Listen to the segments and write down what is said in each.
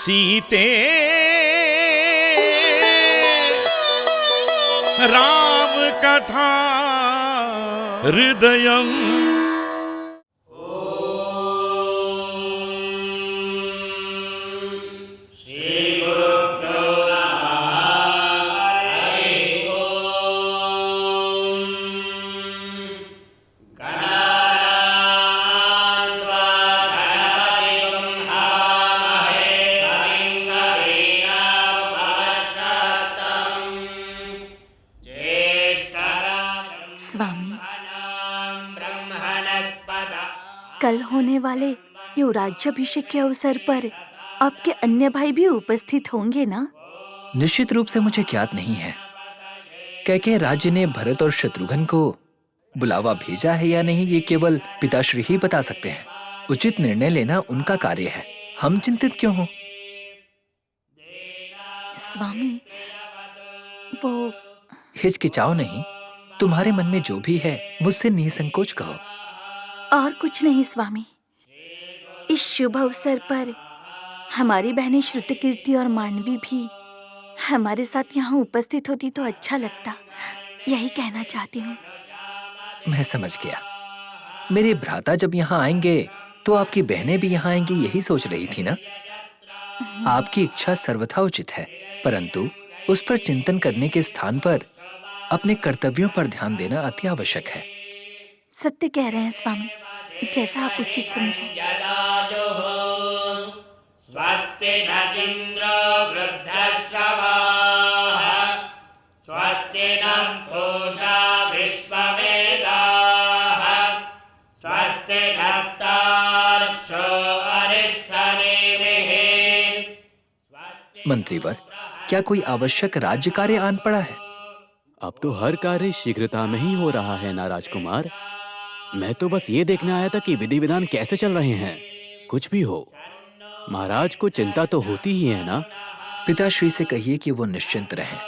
सीते राम कथा हृदयम्। कल होने वाले युवराज्याभिषेक के अवसर पर आपके अन्य भाई भी उपस्थित होंगे ना? निश्चित रूप से मुझे ज्ञात नहीं है। कैकेयी राज्य ने भरत और शत्रुघ्न को बुलावा भेजा है या नहीं, ये केवल पिताश्री ही बता सकते हैं। उचित निर्णय लेना उनका कार्य है, हम चिंतित क्यों हो? स्वामी, वो हिचकिचाओ नहीं, तुम्हारे मन में जो भी है मुझसे निसंकोच कहो। और कुछ नहीं स्वामी, इस शुभ अवसर पर हमारी बहनें श्रुतिकीर्ति और मांडवी भी हमारे साथ यहाँ उपस्थित होती तो अच्छा लगता, यही कहना चाहती हूँ। मैं समझ गया। मेरे भ्राता जब यहाँ आएंगे तो आपकी बहनें भी यहाँ आएंगी, यही सोच रही थी ना? आपकी इच्छा सर्वथा उचित है, परंतु उस पर चिंतन करने के स्थान पर अपने कर्तव्यों पर ध्यान देना अति आवश्यक है। सत्य कह रहे हैं स्वामी, जैसा आप उचित समझें। स्वस्ति न इंद्रो वृद्धश्रवाः स्वस्ति न पूषा विश्ववेदाः स्वस्ति नस्तार्क्ष्यो अरिष्टनेमिः। मंत्रीवर, क्या कोई आवश्यक राज्य कार्य आन पड़ा है? अब तो हर कार्य शीघ्रता में ही हो रहा है ना राजकुमार। मैं तो बस ये देखने आया था कि विधि विधान कैसे चल रहे हैं। कुछ भी हो, महाराज को चिंता तो होती ही है ना। पिताश्री से कहिए कि वो निश्चिंत रहें।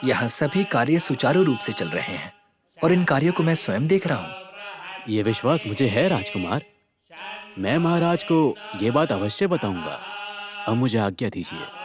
यहाँ सभी कार्य सुचारू रूप से चल रहे हैं और इन कार्यों को मैं स्वयं देख रहा हूँ। ये विश्वास मुझे है राजकुमार। मैं महाराज को ये बात अवश्य बताऊंगा। अब मुझे आज्ञा दीजिए।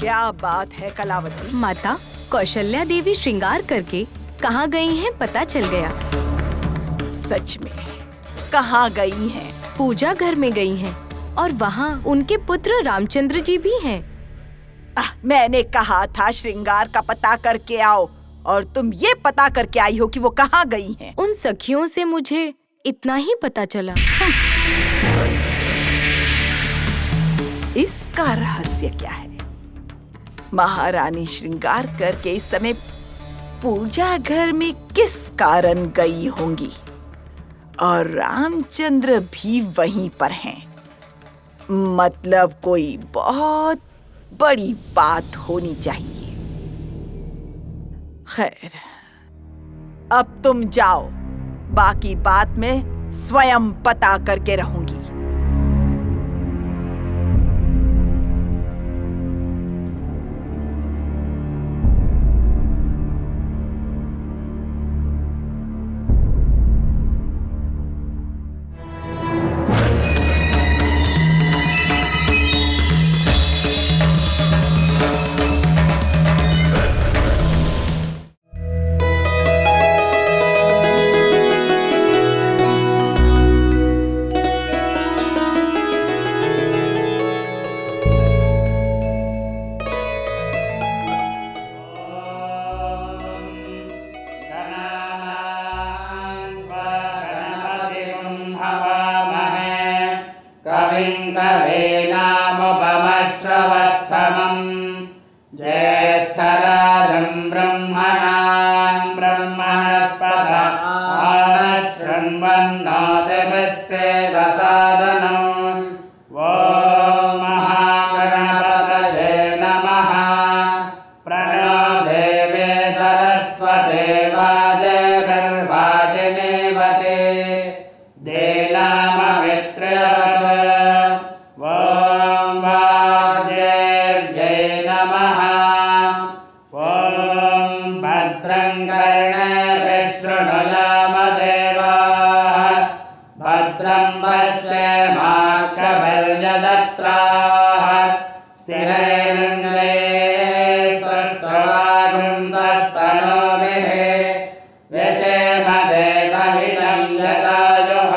क्या बात है कलावती? माता, कौशल्या देवी श्रृंगार करके कहाँ गई हैं पता चल गया। सच में कहाँ गई हैं? पूजा घर में गई हैं और वहाँ उनके पुत्र रामचंद्र जी भी हैं। मैंने कहा था श्रृंगार का पता करके आओ, और तुम ये पता करके आई हो कि वो कहाँ गई हैं। उन सखियों से मुझे इतना ही पता चला। इसका रहस्य क्या है? महारानी श्रृंगार करके इस समय पूजा घर में किस कारण गई होंगी, और रामचंद्र भी वहीं पर हैं। मतलब कोई बहुत बड़ी बात होनी चाहिए। खैर, अब तुम जाओ, बाकी बात मैं स्वयं पता करके रहूंगी। कविं कवीनामुपमश्रवस्तमम् ज्येष्ठराजं ब्रह्मणां ब्रह्मणस्पत आनशृण्वन्नोतिभिस्सेदसादनम् ॐ महागणपतये नमः। प्रणो देवी सरस्वती वाजभिर्वाजिनीवती देनाममित्रवत्। ॐ वाग्देव्यै नमः। ॐ भद्रं कर्णेभिः शृणुयामदेवाः भद्रं पश्येमाक्षभिर्यजत्राः स्थिरैरङ्गैस्तुष्ट्वागुंसस्तनूभिः व्यशेम देवहितं यदायुः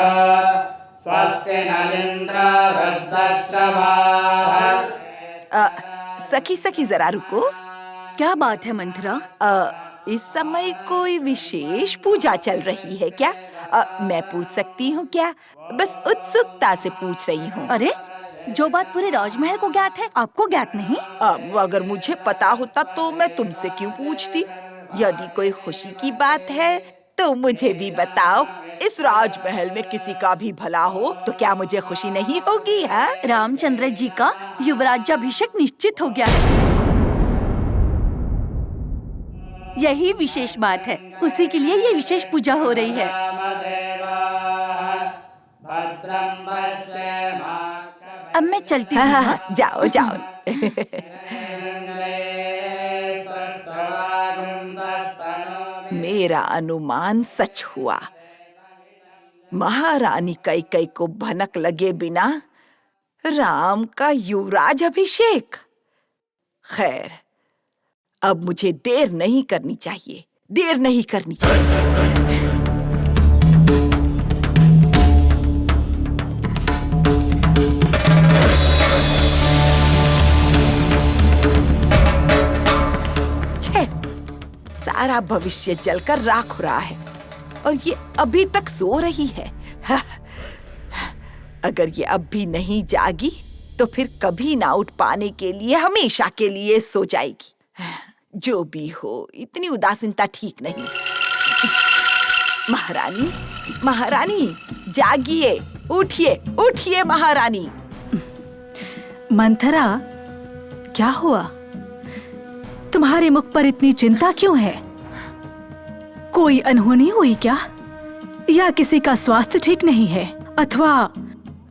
स्वस्ति न इन्द्रो वृद्धश्रवाः। सखी सखी जरा रुको। क्या बात है मंथरा? इस समय कोई विशेष पूजा चल रही है क्या? मैं पूछ सकती हूँ क्या? बस उत्सुकता से पूछ रही हूँ। अरे, जो बात पूरे राजमहल को ज्ञात है, आपको ज्ञात नहीं? अब अगर मुझे पता होता तो मैं तुमसे क्यों पूछती? यदि कोई खुशी की बात है तो मुझे भी बताओ। इस राजमहल में किसी का भी भला हो तो क्या मुझे खुशी नहीं होगी? हाँ? रामचंद्र जी का युवराज्याभिषेक निश्चित हो गया है। यही विशेष बात है, उसी के लिए ये विशेष पूजा हो रही है। अब मैं चलती हूँ। हाँ, जाओ जाओ। मेरा अनुमान सच हुआ। महारानी कैकेयी को भनक लगे बिना राम का युवराज अभिषेक। खैर, अब मुझे देर नहीं करनी चाहिए, देर नहीं करनी चाहिए। सारा भविष्य जलकर राख हो रहा है और ये अभी तक सो रही है। अगर ये अब भी नहीं जागी तो फिर कभी ना उठ पाने के लिए हमेशा के लिए सो जाएगी। जो भी हो, इतनी उदासीनता ठीक नहीं। महारानी, महारानी, जागिए, उठिए, उठिए महारानी। मंथरा, क्या हुआ? तुम्हारे मुख पर इतनी चिंता क्यों है? कोई अनहोनी हुई क्या? या किसी का स्वास्थ्य ठीक नहीं है? अथवा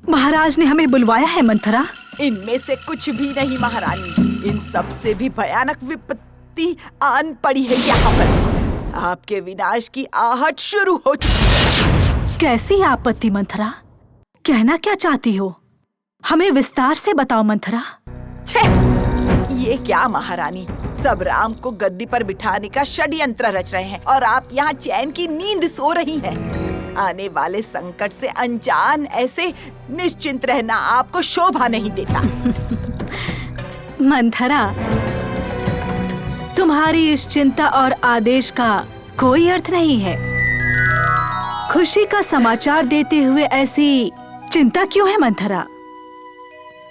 महाराज ने हमें बुलवाया है? मंथरा, इनमें से कुछ भी नहीं महारानी। इन सब से भी भयानक विपत्ति आन पड़ी है यहाँ पर। आपके विनाश की आहट शुरू हो चुकी है। कैसी आपत्ति मंथरा? कहना क्या चाहती हो? हमें विस्तार से बताओ मंथरा। ये क्या महारानी, सब राम को गद्दी पर बिठाने का षड्यंत्र रच रहे हैं और आप यहाँ चैन की नींद सो रही हैं। आने वाले संकट से अनजान ऐसे निश्चिंत रहना आपको शोभा नहीं देता। मंथरा, तुम्हारी इस चिंता और आदेश का कोई अर्थ नहीं है। खुशी का समाचार देते हुए ऐसी चिंता क्यों है मंथरा?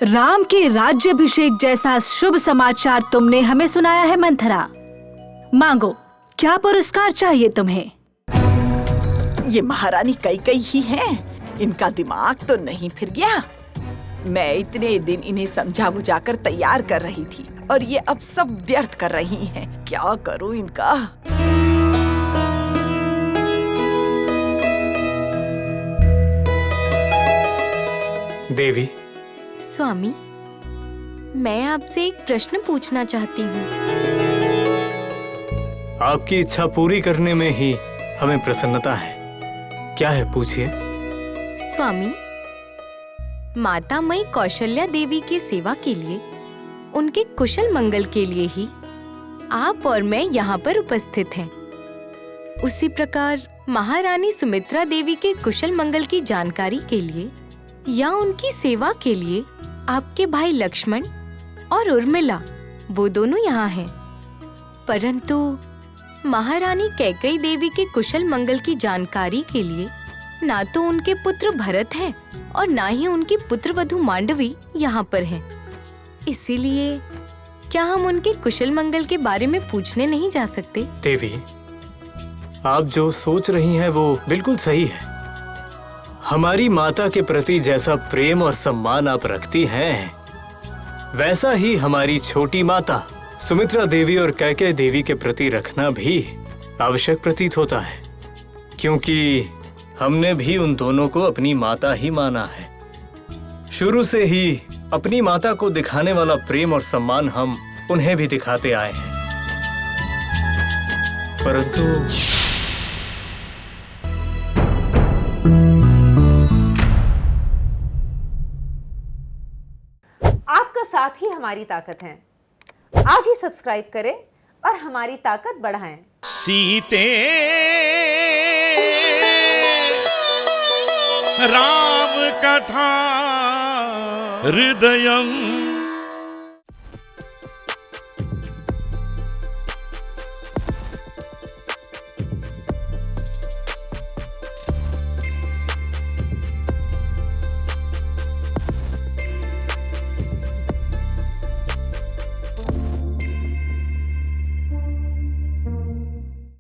राम के राज्याभिषेक जैसा शुभ समाचार तुमने हमें सुनाया है मंथरा। मांगो, क्या पुरस्कार चाहिए तुम्हें? ये महारानी कैकेयी ही हैं। इनका दिमाग तो नहीं फिर गया? मैं इतने दिन इन्हें समझा बुझाकर तैयार कर रही थी और ये अब सब व्यर्थ कर रही हैं। क्या करूं इनका? देवी। स्वामी, मैं आपसे एक प्रश्न पूछना चाहती हूँ। आपकी इच्छा पूरी करने में ही हमें प्रसन्नता है। क्या है, पूछिए। स्वामी, माता मई कौशल्या देवी की सेवा के लिए, उनके कुशल मंगल के लिए ही आप और मैं यहाँ पर उपस्थित हैं। उसी प्रकार महारानी सुमित्रा देवी के कुशल मंगल की जानकारी के लिए या उनकी सेवा के लिए आपके भाई लक्ष्मण और उर्मिला, वो दोनों यहाँ हैं। परंतु महारानी कैकेयी देवी के कुशल मंगल की जानकारी के लिए ना तो उनके पुत्र भरत हैं और ना ही उनकी पुत्रवधू मांडवी यहाँ पर हैं। इसीलिए क्या हम उनके कुशल मंगल के बारे में पूछने नहीं जा सकते? देवी, आप जो सोच रही हैं वो बिल्कुल सही है। हमारी माता के प्रति जैसा प्रेम और सम्मान आप रखती हैं, वैसा ही हमारी छोटी माता सुमित्रा देवी और कैकेयी देवी के प्रति रखना भी आवश्यक प्रतीत होता है, क्योंकि हमने भी उन दोनों को अपनी माता ही माना है। शुरू से ही अपनी माता को दिखाने वाला प्रेम और सम्मान हम उन्हें भी दिखाते आए हैं। परंतु आपका साथ ही हमारी ताकत है। आज ही सब्सक्राइब करें और हमारी ताकत बढ़ाएं। सीते राम कथा हृदयं